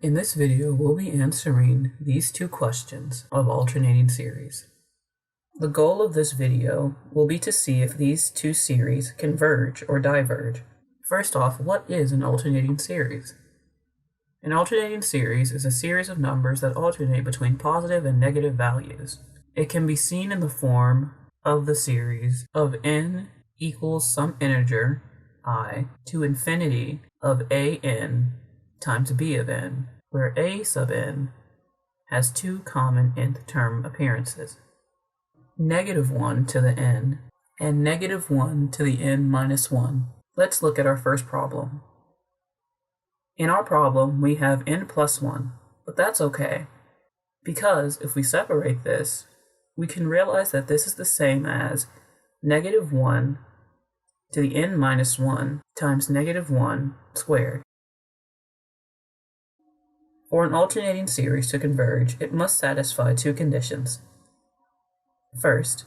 In this video, we'll be answering these two questions of alternating series. The goal of this video will be to see if these two series converge or diverge. First off, what is an alternating series? An alternating series is a series of numbers that alternate between positive and negative values. It can be seen in the form of the series of n equals some integer I to infinity of an times b of n, where a sub n has two common nth term appearances, -1 to the n and -1 to the n minus 1. Let's look at our first problem. In our problem, we have n plus 1, but that's okay, because if we separate this, we can realize that this is the same as -1 to the n minus 1 times -1 squared. For an alternating series to converge, it must satisfy two conditions. First,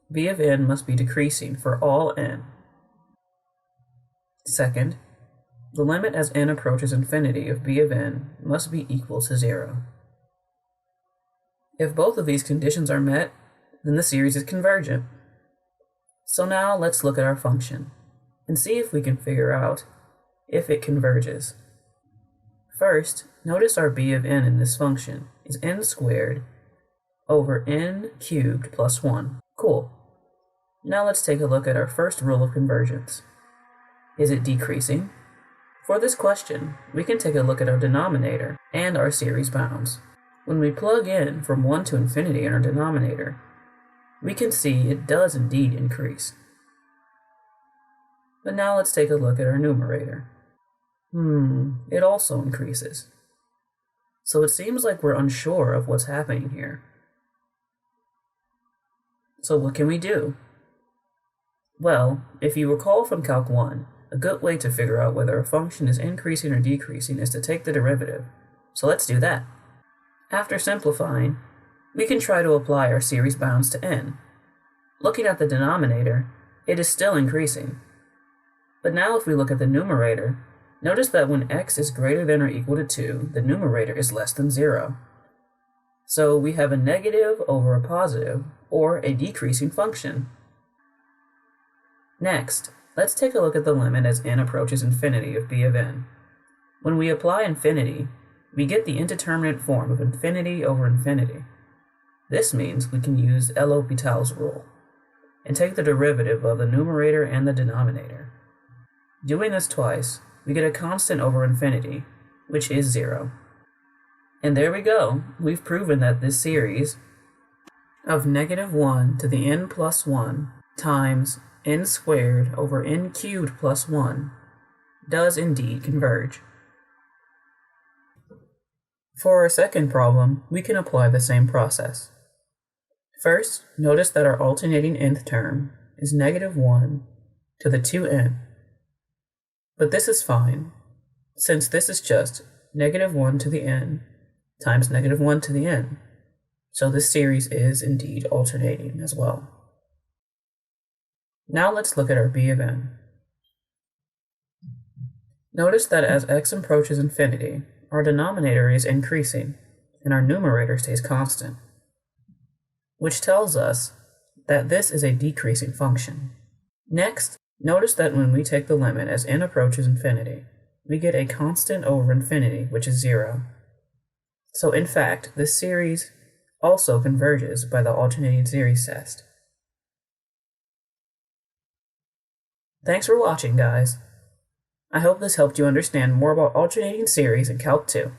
b of n must be decreasing for all n. Second, the limit as n approaches infinity of b of n must be equal to 0. If both of these conditions are met, then the series is convergent. So now let's look at our function and see if we can figure out if it converges. First, notice our b of n in this function is n squared over n cubed plus 1. Cool. Now let's take a look at our first rule of convergence. Is it decreasing? For this question, we can take a look at our denominator and our series bounds. When we plug in from 1 to infinity in our denominator, we can see it does indeed increase. But now let's take a look at our numerator. It also increases. So it seems like we're unsure of what's happening here. So what can we do? Well, if you recall from Calc 1, a good way to figure out whether a function is increasing or decreasing is to take the derivative. So let's do that. After simplifying, we can try to apply our series bounds to n. Looking at the denominator, it is still increasing. But now if we look at the numerator, notice that when x is greater than or equal to 2, the numerator is less than 0. So we have a negative over a positive, or a decreasing function. Next, let's take a look at the limit as n approaches infinity of b of n. When we apply infinity, we get the indeterminate form of infinity over infinity. This means we can use L'Hopital's rule and take the derivative of the numerator and the denominator. Doing this twice, we get a constant over infinity, which is 0. And there we go. We've proven that this series of -1 to the n plus 1 times n squared over n cubed plus 1 does indeed converge. For our second problem, we can apply the same process. First, notice that our alternating nth term is -1 to the 2n. But this is fine, since this is just -1 to the n times -1 to the n. So this series is indeed alternating as well. Now let's look at our b of n. Notice that as x approaches infinity, our denominator is increasing and our numerator stays constant, which tells us that this is a decreasing function. Next, notice that when we take the limit as n approaches infinity, we get a constant over infinity, which is 0. So in fact, this series also converges by the alternating series test. Thanks for watching, guys. I hope this helped you understand more about alternating series in Calc 2.